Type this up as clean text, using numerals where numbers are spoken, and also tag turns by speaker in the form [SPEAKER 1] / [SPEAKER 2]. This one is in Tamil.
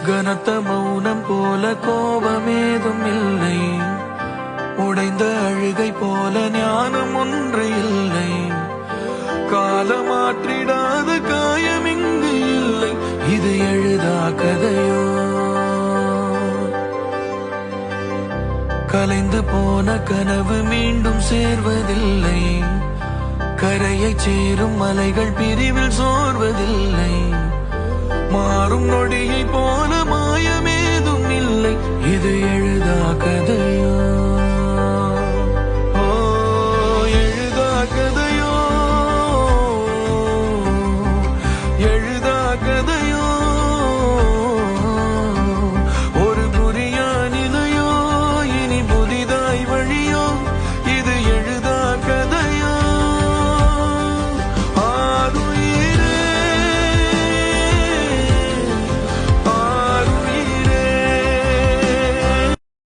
[SPEAKER 1] கனத்த மௌனம் போல கோபமேதும் இல்லை, உடைந்த அழுகை போல ஞானம் ஒன்று இல்லை, காலமாற்றிடாத காயம் இங்கு இல்லை, இது எழுதா கதையோ. கலைந்து போன கனவு மீண்டும் சேர்வதில்லை, கரையை சேரும் மலைகள் பிரிவில் சோர்வதில்லை, மாறும் நொடியை போல மாயமேதும் இல்லை, இது எழுதா கதை.